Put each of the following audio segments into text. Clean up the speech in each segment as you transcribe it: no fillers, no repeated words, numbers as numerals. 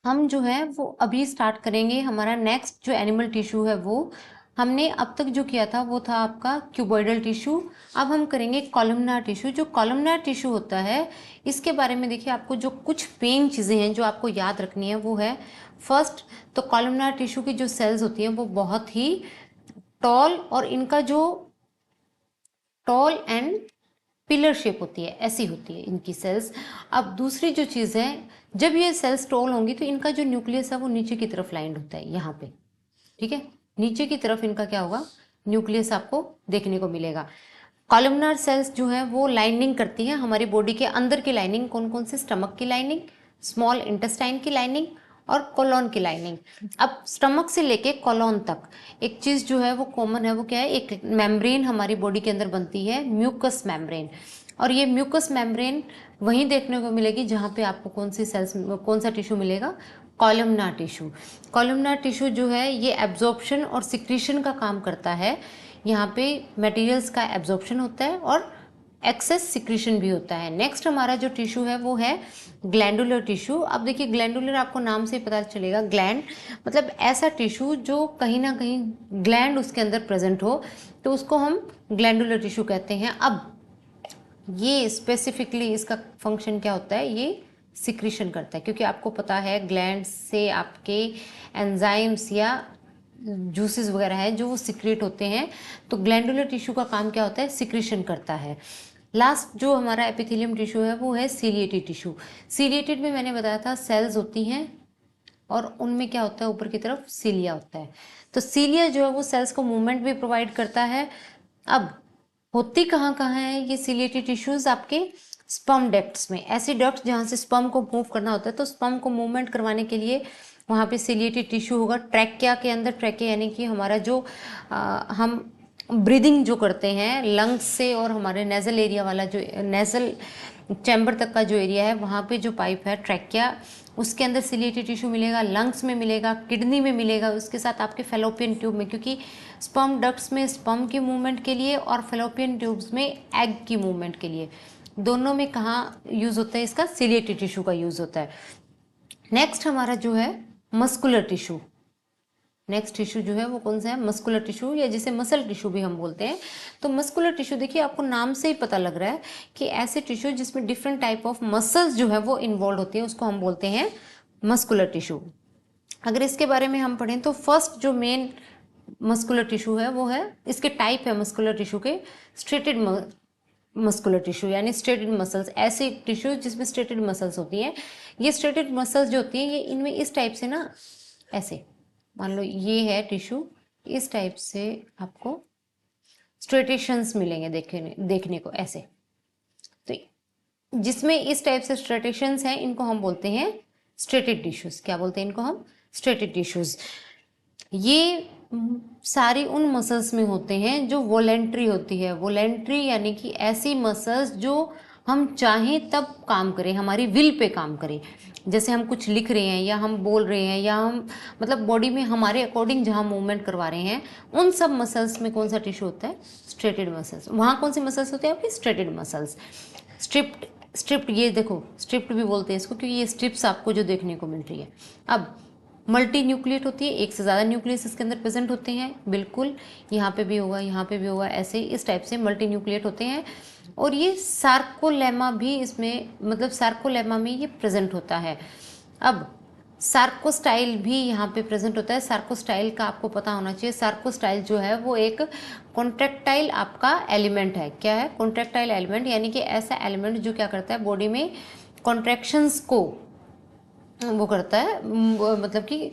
हम जो है वो अभी स्टार्ट करेंगे हमारा नेक्स्ट जो एनिमल टिश्यू है वो। हमने अब तक जो किया था वो था आपका क्यूबॉइडल टिश्यू। अब हम करेंगे कॉलमनार टिश्यू। जो कॉलमनार टिश्यू होता है इसके बारे में देखिए, आपको जो कुछ मेन चीज़ें हैं जो आपको याद रखनी है वो है, फर्स्ट तो कॉलमनार टिश्यू की जो सेल्स होती हैं वो बहुत ही टॉल और इनका जो टॉल एंड पिलर शेप होती है, ऐसी होती है इनकी सेल्स। अब दूसरी जो चीज़ है, जब ये सेल्स टॉल होंगी तो इनका जो न्यूक्लियस है वो नीचे की तरफ लाइंड होता है यहाँ पे। ठीक है, नीचे की तरफ इनका क्या होगा, न्यूक्लियस आपको देखने को मिलेगा। कॉलमनार सेल्स जो है वो लाइनिंग करती हैं हमारी बॉडी के अंदर की लाइनिंग। कौन कौन सी? स्टमक की लाइनिंग, स्मॉल इंटेस्टाइन की लाइनिंग और कोलोन की लाइनिंग। अब स्टमक से लेके कोलोन तक एक चीज़ जो है वो कॉमन है, वो क्या है, एक मेम्ब्रेन हमारी बॉडी के अंदर बनती है, म्यूकस मेम्ब्रेन। और ये म्यूकस मेम्ब्रेन वहीं देखने को मिलेगी जहाँ पे आपको कौन सी सेल्स, कौन सा टिश्यू मिलेगा, कॉलमनार टिश्यू। कॉलमनार टिश्यू जो है ये एब्जॉर्प्शन और सिक्रीशन का काम करता है। यहाँ पे मटेरियल्स का एब्जॉर्प्शन होता है और एक्सेस सिक्रीशन भी होता है। नेक्स्ट हमारा जो टिश्यू है वो है ग्लैंडुलर टिश्यू। अब देखिए ग्लैंडुलर आपको नाम से पता चलेगा, ग्लैंड मतलब ऐसा टिश्यू जो कहीं ना कहीं ग्लैंड उसके अंदर प्रेजेंट हो, तो उसको हम ग्लैंडुलर टिश्यू कहते हैं। अब ये स्पेसिफिकली इसका फंक्शन क्या होता है, ये सिक्रीशन करता है, क्योंकि आपको पता है ग्लैंड से आपके एंजाइम्स या जूसेस वगैरह है जो वो सिक्रेट होते हैं। तो ग्लैंडुलर टिश्यू का काम क्या होता है, सिक्रीशन करता है। लास्ट जो हमारा एपिथेलियम टिश्यू है वो है सीलिएटेड टिश्यू। सीलिएटेड में मैंने बताया था सेल्स होती हैं और उनमें क्या होता है, ऊपर की तरफ सीलिया होता है। तो सीलिया जो है वो सेल्स को मूवमेंट भी प्रोवाइड करता है। अब होती कहाँ कहाँ है ये सीलिएटेड टिश्यूज, आपके स्पर्म डक्ट्स में। ऐसी डक्ट्स जहाँ से स्पर्म को मूव करना होता है, तो स्पर्म को मूवमेंट करवाने के लिए वहाँ पे सीलिएटेड टिश्यू होगा। ट्रैकिया के अंदर, ट्रैकिया यानी कि हमारा जो हम ब्रीदिंग जो करते हैं लंग्स से, और हमारे नेजल एरिया वाला जो नेजल चैम्बर तक का जो एरिया है वहाँ पे जो पाइप है ट्रैकिया, उसके अंदर सीलिएटेड टिश्यू मिलेगा, लंग्स में मिलेगा, किडनी में मिलेगा, उसके साथ आपके फेलोपियन ट्यूब में, क्योंकि स्पर्म डक्ट्स में स्पर्म की मूवमेंट के लिए और फेलोपियन ट्यूब्स में एग की मूवमेंट के लिए, दोनों में कहाँ यूज़ होता है इसका, सीलिएटेड टिश्यू का यूज़ होता है। नेक्स्ट हमारा जो है मस्कुलर टिश्यू। नेक्स्ट टिश्यू जो है वो कौन सा है, मस्कुलर टिश्यू, या जिसे मसल टिश्यू भी हम बोलते हैं। तो मस्कुलर टिश्यू देखिए आपको नाम से ही पता लग रहा है कि ऐसे टिश्यू जिसमें डिफरेंट टाइप ऑफ मसल्स जो है वो इन्वॉल्व होती है, उसको हम बोलते हैं मस्कुलर टिश्यू। अगर इसके बारे में हम पढ़ें तो फर्स्ट जो मेन मस्कुलर टिश्यू है वो है, इसके टाइप है मस्कुलर टिश्यू के, स्ट्रेटेड मस्कुलर टिश्यू यानी स्ट्रेटेड मसल्स। ऐसे टिश्यू जिसमें स्ट्रेटेड मसल्स होती हैं। ये स्ट्रेटेड मसल्स जो होती हैं ये इनमें इस टाइप से ना, ऐसे मान लो ये है टिश्यू, इस टाइप से आपको स्ट्रेटेशंस मिलेंगे देखने को ऐसे। तो जिसमें इस टाइप से स्ट्रेटेशंस हैं इनको हम बोलते हैं स्ट्रेटेड टिश्यूज। क्या बोलते हैं इनको हम, स्ट्रेटेड टिश्यूज। ये सारी उन मसल्स में होते हैं जो वॉलेंट्री होती है। वॉलेंट्री यानी कि ऐसी मसल्स जो हम चाहें तब काम करें, हमारी विल पे काम करें। जैसे हम कुछ लिख रहे हैं या हम बोल रहे हैं या हम मतलब बॉडी में हमारे अकॉर्डिंग जहाँ मूवमेंट करवा रहे हैं, उन सब मसल्स में कौन सा टिश्यू होता है, स्ट्रेटेड मसल्स। वहाँ कौन सी मसल्स होते हैं आपकी, स्ट्रेटेड मसल्स। स्ट्रिप्ड, स्ट्रिप्ड ये देखो स्ट्रिप्ड भी बोलते हैं इसको, क्योंकि ये स्ट्रिप्स आपको जो देखने को मिल रही है। अब मल्टी न्यूक्लिएट होती है, एक से ज़्यादा न्यूक्लियस इसके अंदर प्रेजेंट होते हैं, बिल्कुल यहाँ पे भी होगा, यहाँ पे भी होगा, ऐसे इस टाइप से मल्टी न्यूक्लिएट होते हैं। और ये सार्कोलेमा भी इसमें, मतलब सार्कोलेमा में ये प्रेजेंट होता है। अब सार्कोस्टाइल भी यहाँ पे प्रेजेंट होता है। सार्कोस्टाइल का आपको पता होना चाहिए, सार्कोस्टाइल जो है वो एक कॉन्ट्रैक्टाइल आपका एलिमेंट है। क्या है, कॉन्ट्रैक्टाइल एलिमेंट, यानी कि ऐसा एलिमेंट जो क्या करता है, बॉडी में कॉन्ट्रैक्शंस को वो करता है, मतलब कि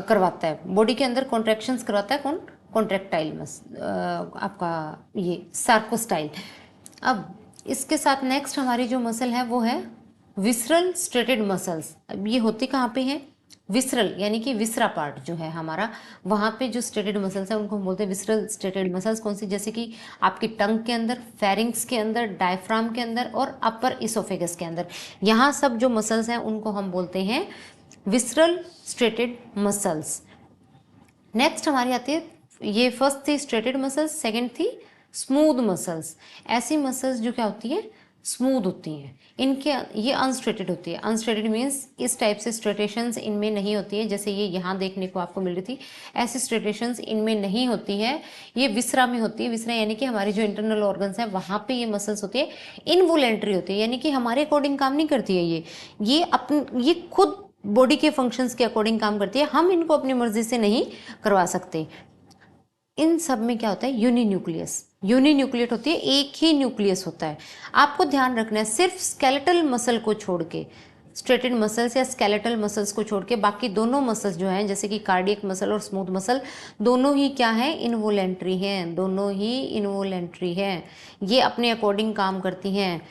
करवाता है, बॉडी के अंदर कॉन्ट्रैक्शंस करवाता है। कौन, कॉन्ट्रैक्टाइल आपका ये सार्कोस्टाइल। अब इसके साथ नेक्स्ट हमारी जो मसल है वो है विसरल स्ट्रेटेड मसल्स। अब ये होती कहाँ पे हैं, विसरल यानी कि विसरा पार्ट जो है हमारा, वहाँ पे जो स्ट्रेटेड मसल्स है उनको हम बोलते हैं विसरल स्ट्रेटेड मसल्स। कौन सी, जैसे कि आपकी टंग के अंदर, फेरिंग्स के अंदर, डायफ्राम के अंदर और अपर इसोफेगस के अंदर, यहाँ सब जो मसल्स हैं उनको हम बोलते हैं विसरल स्ट्रेटेड मसल्स। नेक्स्ट हमारी आती है, ये फर्स्ट थी स्ट्रेटेड मसल्स, सेकंड थी स्मूथ मसल्स। ऐसी मसल्स जो क्या होती है, स्मूथ होती हैं। इनके ये अनस्ट्रेटेड होती है। अनस्ट्रेटेड मीन्स इस टाइप से स्ट्रेटेशंस इनमें नहीं होती है, जैसे ये यहाँ देखने को आपको मिल रही थी, ऐसी स्ट्रेटेशंस इनमें नहीं होती है। ये विसरा में होती है। विसरा यानी कि हमारी जो इंटरनल ऑर्गन्स है वहाँ पे ये मसल्स होती है। इनवोलेंट्री होती है, यानी कि हमारे अकॉर्डिंग काम नहीं करती है ये खुद बॉडी के फंक्शंस के अकॉर्डिंग काम करती है। हम इनको अपनी मर्जी से नहीं करवा सकते। इन सब में क्या होता है, यूनिन्यूक्लियस। यूनिन्यूक्लिएट होती है, एक ही न्यूक्लियस होता है। आपको ध्यान रखना है सिर्फ स्केलेटल मसल को छोड़ के, स्ट्रेटेड मसल्स या स्केलेटल मसल्स को छोड़ के बाकी दोनों मसल्स जो हैं, जैसे कि कार्डियक मसल और स्मूथ मसल, दोनों ही क्या है, इनवोलेंट्री हैं। दोनों ही इनवोलेंट्री हैं, ये अपने अकॉर्डिंग काम करती हैं।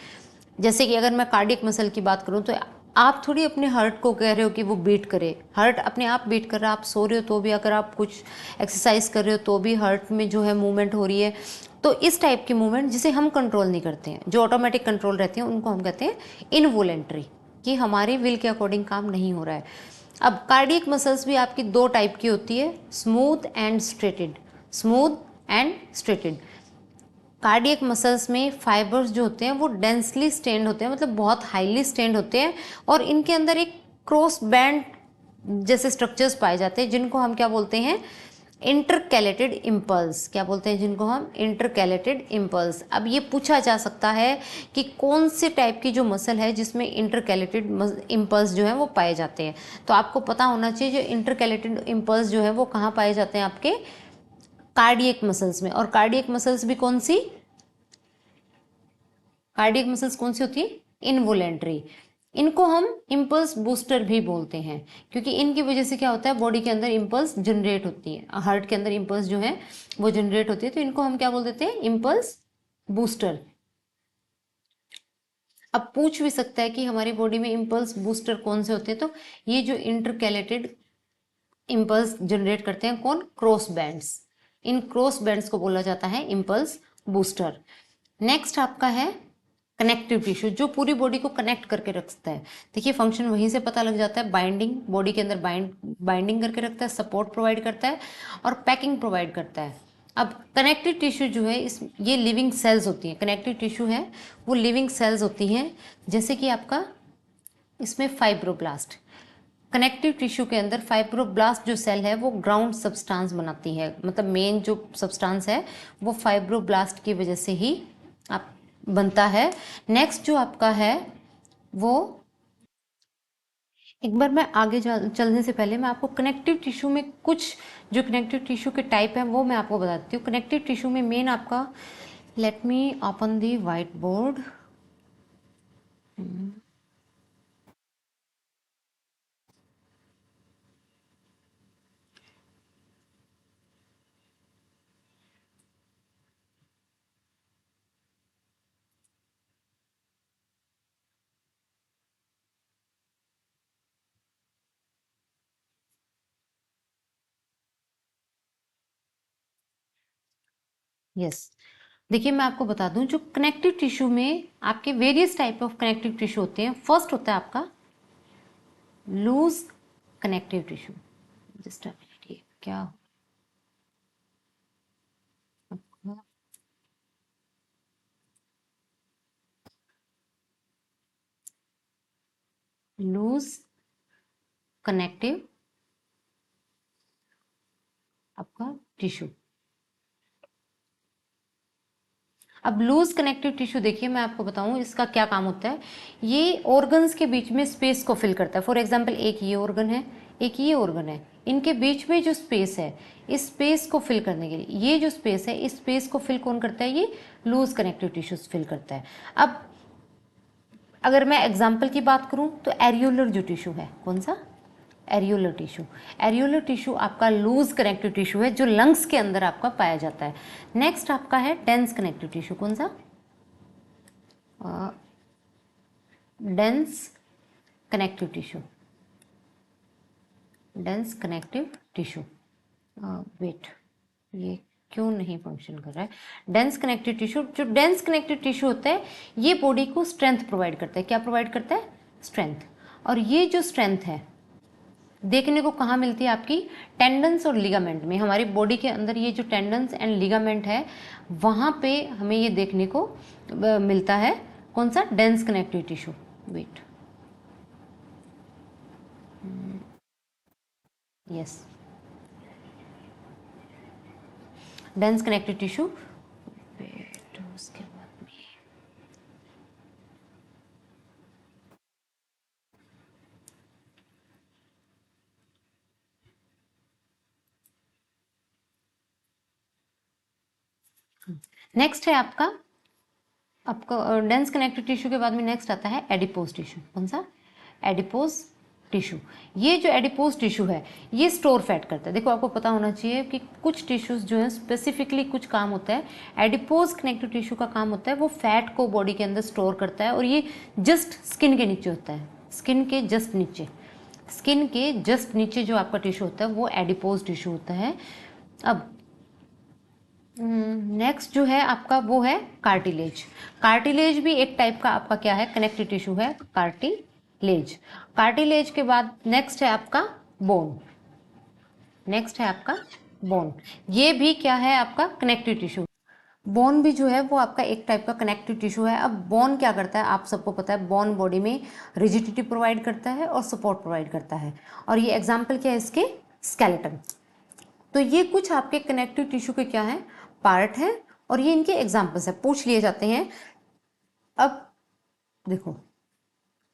जैसे कि अगर मैं कार्डियक मसल की बात करूं तो आप थोड़ी अपने हार्ट को कह रहे हो कि वो बीट करे। हार्ट अपने आप बीट कर रहा है। आप सो रहे हो तो भी, अगर आप कुछ एक्सरसाइज कर रहे हो तो भी हार्ट में जो है मूवमेंट हो रही है। तो इस टाइप की मूवमेंट जिसे हम कंट्रोल नहीं करते हैं, जो ऑटोमेटिक कंट्रोल रहती हैं, उनको हम कहते हैं इनवोलेंट्री, कि हमारे विल के अकॉर्डिंग काम नहीं हो रहा है। अब कार्डियक मसल्स भी आपकी दो टाइप की होती है, smooth and striated. Smooth and striated. Cardiac muscles में फाइबर्स जो होते हैं वो डेंसली स्टेन्ड होते हैं, मतलब बहुत हाईली स्टेन्ड होते हैं, और इनके अंदर एक क्रॉस बैंड जैसे स्ट्रक्चर्स पाए जाते हैं, जिनको हम क्या बोलते हैं, इंटरकैलेटेड इम्पल्स। क्या बोलते हैं जिनको हम, इंटरकैलेटेड इम्पल्स। अब ये पूछा जा सकता है कि कौन से टाइप की जो मसल है जिसमें इंटरकैलेटेड इम्पल्स जो है वो पाए जाते हैं। तो आपको पता होना चाहिए जो इंटरकैलेटेड इम्पल्स जो है वो कहाँ पाए जाते हैं, आपके कार्डियक मसल्स में। और कार्डियक मसल्स भी कौन सी, कार्डियक मसल्स कौन सी होती है, इनवोलेंट्री। इनको हम इम्पल्स बूस्टर भी बोलते हैं, क्योंकि इनकी वजह से क्या होता है, बॉडी के अंदर इम्पल्स जनरेट होती है, हार्ट के अंदर इम्पल्स जो है वो जनरेट होती है, तो इनको हम क्या बोल देते हैं, इम्पल्स बूस्टर। अब पूछ भी सकता है कि हमारी बॉडी में इम्पल्स बूस्टर कौन से होते हैं, तो ये जो इंटरकैलेटेड इम्पल्स जनरेट करते हैं, कौन, क्रॉस बैंड्स। इन क्रॉस बैंड्स को बोला जाता है इम्पल्स बूस्टर। नेक्स्ट आपका है कनेक्टिव टिश्यू, जो पूरी बॉडी को कनेक्ट करके रखता है। देखिए फंक्शन वहीं से पता लग जाता है, बाइंडिंग, बॉडी के अंदर बाइंडिंग करके रखता है, सपोर्ट प्रोवाइड करता है और पैकिंग प्रोवाइड करता है। अब कनेक्टिव टिश्यू जो है ये लिविंग सेल्स होती हैं। कनेक्टिव टिश्यू है वो लिविंग सेल्स होती हैं, जैसे कि आपका इसमें फाइब्रोब्लास्ट। कनेक्टिव टिश्यू के अंदर फाइब्रोब्लास्ट जो सेल है वो ग्राउंड सब्सटेंस बनाती है, मतलब मेन जो सब्सटेंस है वो फाइब्रोब्लास्ट की वजह से ही आप बनता है। नेक्स्ट जो आपका है वो, एक बार मैं आगे चलने से पहले मैं आपको कनेक्टिव टिश्यू में कुछ जो कनेक्टिव टिश्यू के टाइप हैं वो मैं आपको बताती हूँ। कनेक्टिव टिश्यू में मेन आपका, let me open the white board. Yes, देखिए मैं आपको बता दूं, जो कनेक्टिव टिश्यू में आपके various type of connective tissue होते हैं। फर्स्ट होता है आपका लूज कनेक्टिव टिश्यू। जस्ट क्या लूज कनेक्टिव आपका टिश्यू। अब लूज कनेक्टिव टिश्यू देखिए मैं आपको बताऊं इसका क्या काम होता है। ये ऑर्गन्स के बीच में स्पेस को फिल करता है। फॉर एग्जांपल एक ये ऑर्गन है, एक ये ऑर्गन है, इनके बीच में जो स्पेस है, इस स्पेस को फिल करने के लिए, ये जो स्पेस है इस स्पेस को फिल कौन करता है, ये लूज कनेक्टिव टिश्यूज फिल करता है। अब अगर मैं एग्जाम्पल की बात करूं तो एरियोलर जो टिश्यू है, कौन सा, एरियोलर टिश्यू। एरियोलर टिश्यू आपका लूज कनेक्टिव टिश्यू है जो लंग्स के अंदर आपका पाया जाता है। नेक्स्ट आपका है डेंस कनेक्टिव टिश्यू। कौन सा, dense connective tissue. Dense connective tissue, wait ये क्यों नहीं फंक्शन कर रहा है। डेंस कनेक्टिव टिश्यू, जो डेंस कनेक्टिव टिश्यू होता है ये बॉडी को स्ट्रेंथ प्रोवाइड करता है। क्या प्रोवाइड करता है, स्ट्रेंथ। और ये जो स्ट्रेंथ है देखने को कहाँ मिलती है, आपकी टेंडन्स और लिगामेंट में। हमारी बॉडी के अंदर ये जो टेंडन्स एंड लिगामेंट है वहाँ पे हमें ये देखने को मिलता है। कौन सा? Dense connective tissue. Wait, yes, dense connective tissue. Wait, उसके बाद में नेक्स्ट है आपका डेंस कनेक्टिव टिश्यू के बाद में नेक्स्ट आता है एडिपोज टिश्यू। कौन सा? Adipose tissue. ये जो एडिपोज टिश्यू है ये स्टोर फैट करता है। देखो आपको पता होना चाहिए कि कुछ टिश्यूज जो है स्पेसिफिकली कुछ काम होता है। एडिपोज कनेक्टिव टिश्यू का काम होता है वो फैट को बॉडी के अंदर स्टोर करता है, और ये जस्ट स्किन के नीचे होता है, स्किन के जस्ट नीचे, स्किन के जस्ट नीचे जो आपका टिश्यू होता है वो एडिपोज टिश्यू होता है। अब नेक्स्ट जो है आपका वो है कार्टिलेज। कार्टिलेज भी एक टाइप का आपका क्या है? कनेक्टिव टिश्यू है, कार्टिलेज। कार्टिलेज के बाद नेक्स्ट है आपका बोन। नेक्स्ट है आपका बोन। ये भी क्या है? आपका कनेक्टिव टिश्यू। बोन भी जो है वो आपका एक टाइप का कनेक्टिव टिश्यू है। अब बोन क्या करता है? आप सबको पता है बोन बॉडी में रिजिडिटी प्रोवाइड करता है और सपोर्ट प्रोवाइड करता है, और ये एग्जाम्पल क्या है इसके? स्केलेटन। तो ये कुछ आपके कनेक्टिव टिश्यू के क्या है? पार्ट है, और ये इनके एग्जाम्पल्स है, पूछ लिए जाते हैं। अब देखो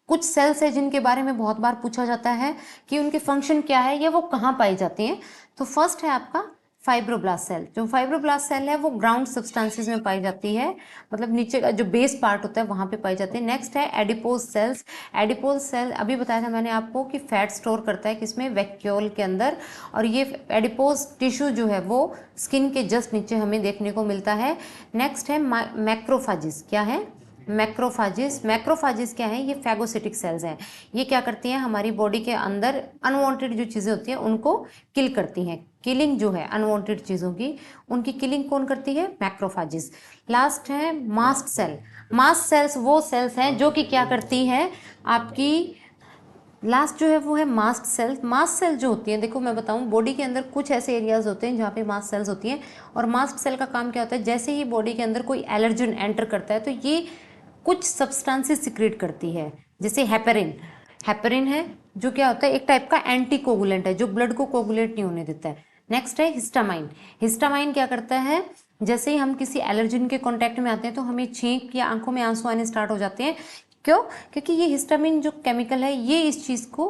कुछ सेल्स है जिनके बारे में बहुत बार पूछा जाता है कि उनके फंक्शन क्या है या वो कहाँ पाई जाती हैं। तो फर्स्ट है आपका फाइब्रोब्लास्ट सेल। जो फाइब्रोब्लास्ट सेल है वो ग्राउंड सब्सटेंसेस में पाई जाती है, मतलब नीचे का जो बेस पार्ट होता है वहाँ पे पाई जाती है। नेक्स्ट है एडिपोज सेल्स। एडिपोज सेल अभी बताया था मैंने आपको कि फैट स्टोर करता है किसमें? वैक्यूल के अंदर, और ये एडिपोज टिश्यू जो है वो स्किन के जस्ट नीचे हमें देखने को मिलता है। नेक्स्ट है मैक्रोफाजिस। क्या है? मैक्रोफाजिस। मैक्रोफाजिस क्या है? ये फैगोसिटिक सेल्स हैं। ये क्या करती हैं? हमारी बॉडी के अंदर अनवांटेड जो चीज़ें होती हैं उनको किल करती हैं। किलिंग जो है अनवांटेड चीज़ों की, उनकी किलिंग कौन करती है? मैक्रोफाजिस। लास्ट है मास्ट सेल। मास्ट सेल्स वो सेल्स हैं जो कि क्या करती हैं? आपकी लास्ट जो है वो है मास्ट सेल्स। मास्ट सेल जो होती है, देखो मैं बताऊं, बॉडी के अंदर कुछ ऐसे एरियाज होते हैं जहाँ पे मास्ट सेल्स होती हैं, और मास्ट सेल का काम क्या होता है? जैसे ही बॉडी के अंदर कोई एलर्जन एंटर करता है तो ये कुछ सब्सटेंसेस सिक्रेट करती है, जैसे हेपेरिन। हेपेरिन है जो क्या होता है? एक टाइप का एंटी कोगुलेंट है जो ब्लड को कोगुलेट नहीं होने देता है। नेक्स्ट है हिस्टामाइन। हिस्टामाइन क्या करता है? जैसे ही हम किसी एलर्जिन के कांटेक्ट में आते हैं तो हमें छींक या आंखों में आंसू आने स्टार्ट हो जाते हैं। क्यों? क्योंकि ये हिस्टामिन जो केमिकल है ये इस चीज़ को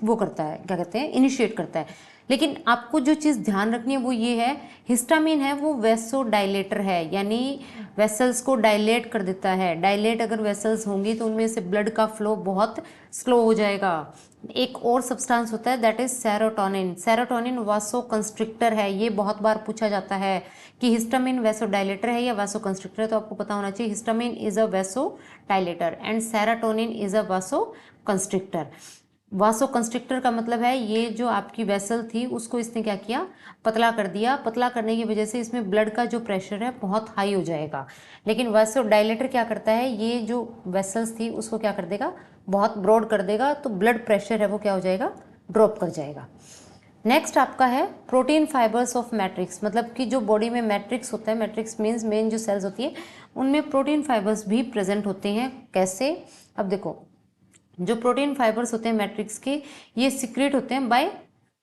वो करता है, क्या कहते हैं? इनिशिएट करता है। लेकिन आपको जो चीज़ ध्यान रखनी है वो ये है, हिस्टामिन है वो वेसोडाइलेटर है, यानी वेसल्स को डायलेट कर देता है। डायलेट अगर वेसल्स होंगी तो उनमें से ब्लड का फ्लो बहुत स्लो हो जाएगा। एक और सब्सटेंस होता है दैट इज सेरोटोनिन। सेरोटोनिन वासो कंस्ट्रिक्टर है। ये बहुत बार पूछा जाता है कि हिस्टामिन वेसोडाइलेटर है या वासो कंस्ट्रिक्टर है, तो आपको पता होना चाहिए histamine is a vasodilator and serotonin is a वासो कंस्ट्रिक्टर। वासो कंस्ट्रिक्टर का मतलब है ये जो आपकी वेसल थी उसको इसने क्या किया? पतला कर दिया। पतला करने की वजह से इसमें ब्लड का जो प्रेशर है बहुत हाई हो जाएगा। लेकिन वासो डायलेटर क्या करता है? ये जो वेसल्स थी उसको क्या कर देगा? बहुत ब्रॉड कर देगा, तो ब्लड प्रेशर है वो क्या हो जाएगा? ड्रॉप कर जाएगा। नेक्स्ट आपका है प्रोटीन फाइबर्स ऑफ मैट्रिक्स, मतलब कि जो बॉडी में मैट्रिक्स होता है, मैट्रिक्स मीन्स मेन जो सेल्स होती है उनमें प्रोटीन फाइबर्स भी प्रेजेंट होते हैं। कैसे? अब देखो जो प्रोटीन फाइबर्स होते हैं मैट्रिक्स के, ये सिक्रेट होते हैं बाय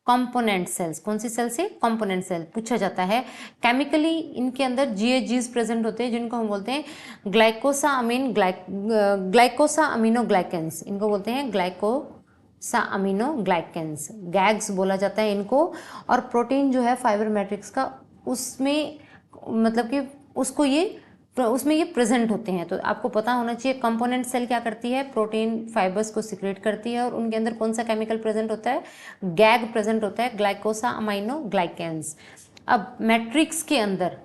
कंपोनेंट सेल्स। कौन सी सेल से? Component cell. पूछा जाता है केमिकली इनके अंदर जीएजीज प्रेजेंट होते हैं जिनको हम बोलते हैं ग्लाइकोसा अमीनो ग्लाइकेंस। इनको बोलते हैं ग्लाइकोसा अमीनो ग्लाइकेंस, गैग्स बोला जाता है इनको। और प्रोटीन जो है फाइबर मैट्रिक्स का, उसमें मतलब कि उसमें ये प्रेजेंट होते हैं। तो आपको पता होना चाहिए कंपोनेंट सेल क्या करती है? प्रोटीन फाइबर्स को सिक्रेट करती है, और उनके अंदर कौन सा केमिकल प्रेजेंट होता है? गैग प्रेजेंट होता है, ग्लाइकोसा अमाइनो ग्लाइकेंस। अब मैट्रिक्स के अंदर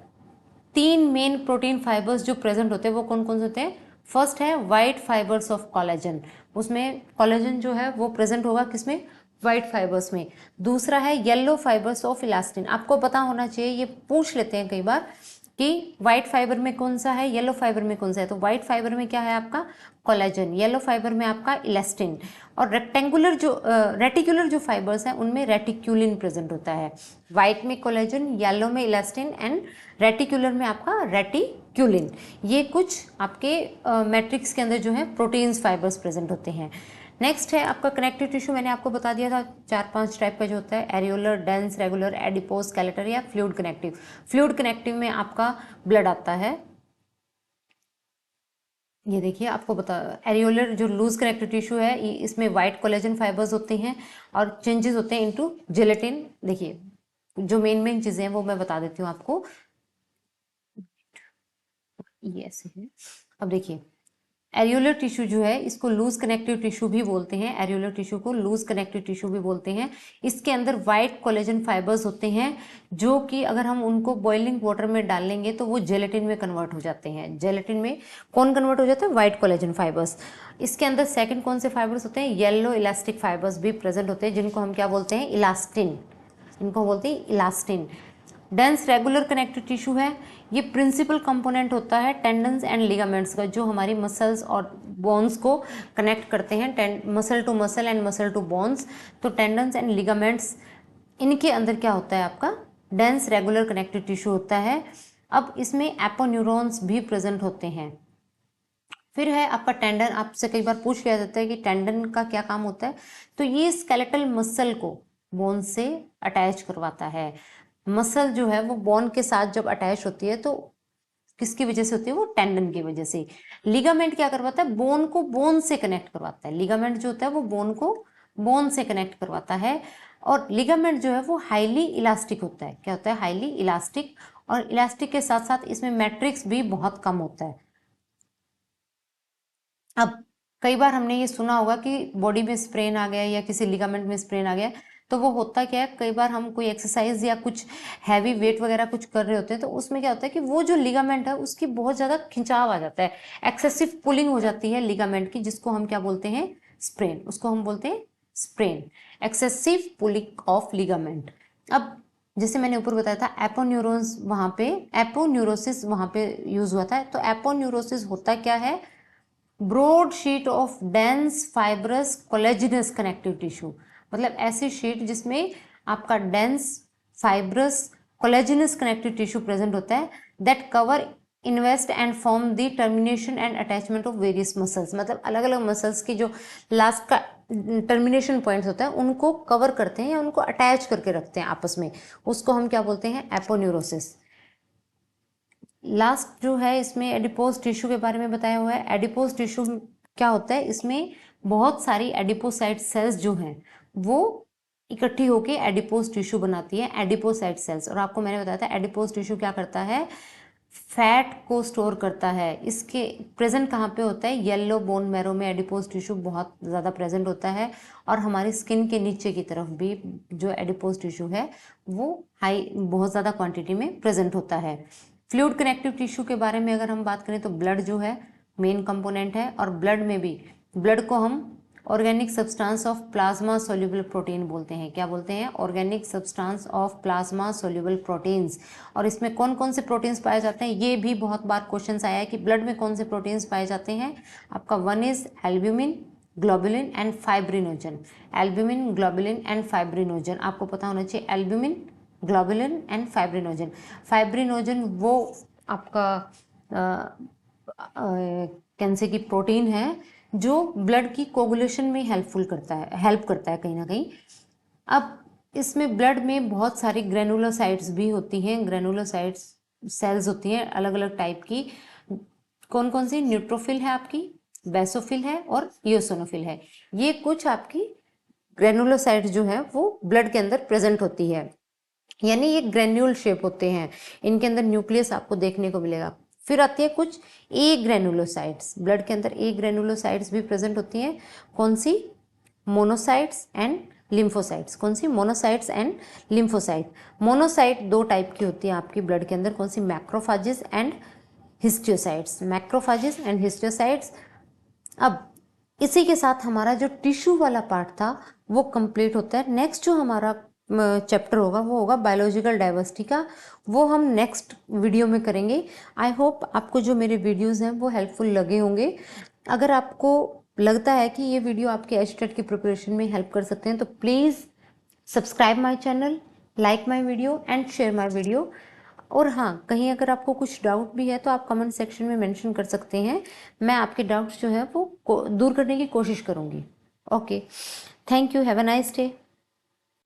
3 मेन प्रोटीन फाइबर्स जो प्रेजेंट होते हैं वो कौन कौन से होते हैं? फर्स्ट है वाइट फाइबर्स ऑफ कोलेजन। उसमें कोलेजन जो है वो प्रेजेंट होगा किसमें? वाइट फाइबर्स में। दूसरा है येलो फाइबर्स ऑफ इलास्टिन। आपको पता होना चाहिए, ये पूछ लेते हैं कई बार कि व्हाइट फाइबर में कौन सा है, येलो फाइबर में कौन सा है। तो व्हाइट फाइबर में क्या है आपका कोलेजन, येलो फाइबर में आपका इलास्टिन, और रेक्टेंगुलर जो रेटिकुलर जो फाइबर्स हैं उनमें रेटिक्यूलिन प्रेजेंट होता है। व्हाइट में कोलेजन, येलो में इलास्टिन एंड रेटिकुलर में आपका रेटिक्यूलिन। ये कुछ आपके मैट्रिक्स के अंदर जो है प्रोटीन्स फाइबर्स प्रेजेंट होते हैं। नेक्स्ट है आपका कनेक्टिव टिश्यू, मैंने आपको बता दिया था 4-5 टाइप का जो होता है, areolar, dense, regular, adipose, skeletal या फ्लूइड कनेक्टिव। फ्लूइड कनेक्टिव में आपका ब्लड आता है। ये देखिए आपको बता, एरियोलर जो लूज कनेक्टिव टिश्यू है इसमें व्हाइट कोलेजन फाइबर्स होते हैं और चेंजेस होते हैं इनटू जेलेटिन। देखिए जो मेन चीजें हैं वो मैं बता देती हूँ आपको। ये ऐसे है। अब देखिए एरियोलर टिश्यू जो है इसको लूज कनेक्टिव टिश्यू भी बोलते हैं, एरियोलर टिश्यू को लूज कनेक्टिव टिश्यू भी बोलते हैं। इसके अंदर व्हाइट कोलेजन फाइबर्स होते हैं जो कि अगर हम उनको बॉइलिंग वाटर में डालेंगे तो वो जेलेटिन में कन्वर्ट हो जाते हैं। जेलेटिन में कौन कन्वर्ट हो जाता है, व्हाइट कोलेजन फाइबर्स। इसके अंदर सेकंड कौन से फाइबर्स होते हैं, येलो इलास्टिक फाइबर्स भी प्रेजेंट होते हैं जिनको हम क्या बोलते हैं, इलास्टिन, इनको बोलते हैं elastin. Dense regular connective tissue है, ये प्रिंसिपल कंपोनेंट होता है टेंडन्स एंड लिगामेंट्स का, जो हमारी मसल्स और बोन्स को कनेक्ट करते हैं, muscle to muscle and muscle to bones. तो टेंडन्स एंड लिगामेंट्स, इनके अंदर क्या होता है आपका डेंस रेगुलर कनेक्टिव टिश्यू होता है। अब इसमें एपोन्यूरॉन्स भी प्रेजेंट होते हैं। फिर है आपका टेंडन, आपसे कई बार पूछ लिया जाता है कि टेंडन का क्या काम होता है। तो ये स्केलेटल मसल को बोन से अटैच करवाता है। मसल जो है वो बोन के साथ जब अटैच होती है तो किसकी वजह से होती है, वो टेंडन की वजह से। लिगामेंट क्या करवाता है, बोन को बोन से कनेक्ट करवाता है। लिगामेंट जो होता है वो बोन को बोन से कनेक्ट करवाता है। और लिगामेंट जो है वो हाईली इलास्टिक होता है। क्या होता है, हाईली इलास्टिक। और इलास्टिक के साथ साथ इसमें मैट्रिक्स भी बहुत कम होता है। अब कई बार हमने ये सुना होगा कि बॉडी में स्प्रेन आ गया या किसी लिगामेंट में स्प्रेन आ गया, तो वो होता क्या है, कई बार हम कोई एक्सरसाइज या कुछ हैवी वेट वगैरह कुछ कर रहे होते हैं तो उसमें क्या होता है कि वो जो लिगामेंट है उसकी बहुत ज़्यादा खिंचाव आ जाता है, एक्सेसिव पुलिंग हो जाती है लिगामेंट की, जिसको हम क्या बोलते हैं, स्प्रेन। उसको हम बोलते हैं sprain, excessive pulling of ligament. अब जैसे मैंने ऊपर बताया था एपोन्यूरोन्स, वहाँ पे एपोन्यूरोसिस वहाँ पे यूज हुआ था। तो एपोन्यूरोसिस होता क्या है, broad sheet of dense fibrous collagenous connective tissue, मतलब ऐसी शीट जिसमें आपका dense fibrous collagenous connective tissue present होता है, that cover invest and form the termination and attachment of various muscles, मतलब अलग अलग मसल्स की जो लास्ट का टर्मिनेशन पॉइंट्स होता है उनको कवर करते हैं या उनको अटैच करके रखते हैं आपस में, उसको हम क्या बोलते हैं, एपोन्यूरोसिस। लास्ट जो है इसमें एडिपोज टिश्यू के बारे में बताया हुआ है। एडिपोज टिश्यू क्या होता है, इसमें बहुत सारी एडिपोसाइट सेल्स जो हैं वो इकट्ठी होके एडिपोज टिश्यू बनाती है, एडिपोसाइट सेल्स। और आपको मैंने बताया था एडिपोज टिश्यू क्या करता है, फैट को स्टोर करता है। इसके प्रेजेंट कहाँ पे होता है, येलो बोन मैरो में एडिपोज टिश्यू बहुत ज़्यादा प्रेजेंट होता है। और हमारी स्किन के नीचे की तरफ भी जो एडिपोज टिश्यू है वो बहुत ज़्यादा क्वांटिटी में प्रेजेंट होता है। फ्लूइड कनेक्टिव टिश्यू के बारे में अगर हम बात करें तो ब्लड जो है मेन कंपोनेंट है, और ब्लड में भी, ब्लड को हम organic substance of plasma soluble protein बोलते हैं। क्या बोलते हैं, organic substance of plasma soluble proteins. और इसमें कौन कौन से प्रोटीन्स पाए जाते हैं, ये भी बहुत बार क्वेश्चन आया है कि ब्लड में कौन से प्रोटीन्स पाए जाते हैं। आपका one is albumin, globulin and fibrinogen. Albumin, globulin and fibrinogen आपको पता होना चाहिए। Albumin, globulin and fibrinogen. Fibrinogen वो आपका कैंसर की प्रोटीन है जो ब्लड की कोगुलेशन में हेल्प करता है कहीं ना कहीं। अब इसमें ब्लड में बहुत सारी ग्रेनुलोसाइट्स भी होती हैं, ग्रेनुलोसाइट्स सेल्स होती हैं अलग अलग टाइप की। कौन कौन सी, न्यूट्रोफिल है आपकी, बेसोफिल है और इयोसिनोफिल है। ये कुछ आपकी ग्रेनुलोसाइट्स जो है वो ब्लड के अंदर प्रेजेंट होती है, यानी ये ग्रेन्यूल शेप होते हैं। इनके अंदर न्यूक्लियस आपको देखने को मिलेगा। फिर आती है कुछ ए ग्रेनुलोसाइट्स, ब्लड के अंदर ए ग्रेनुलोसाइट्स भी प्रेजेंट होती हैं। कौन सी, मोनोसाइट्स एंड लिम्फोसाइट्स। कौन सी, मोनोसाइट्स एंड लिम्फोसाइट। मोनोसाइट दो टाइप की होती है आपकी ब्लड के अंदर, कौन सी, macrophages and histiocytes. Macrophages and histiocytes. अब इसी के साथ हमारा जो टिश्यू वाला पार्ट था वो कंप्लीट होता है। नेक्स्ट जो हमारा चैप्टर होगा वो होगा बायोलॉजिकल डाइवर्सिटी का, वो हम नेक्स्ट वीडियो में करेंगे। आई होप आपको जो मेरे वीडियोज़ हैं वो हेल्पफुल लगे होंगे। अगर आपको लगता है कि ये वीडियो आपके एचटेट की प्रिपरेशन में हेल्प कर सकते हैं तो please subscribe my channel, like my video and share my video. और हाँ, कहीं अगर आपको कुछ डाउट भी है तो आप कमेंट सेक्शन में मेंशन कर सकते हैं, मैं आपके डाउट्स जो है वो दूर करने की कोशिश करूँगी। Okay, thank you, have a nice day.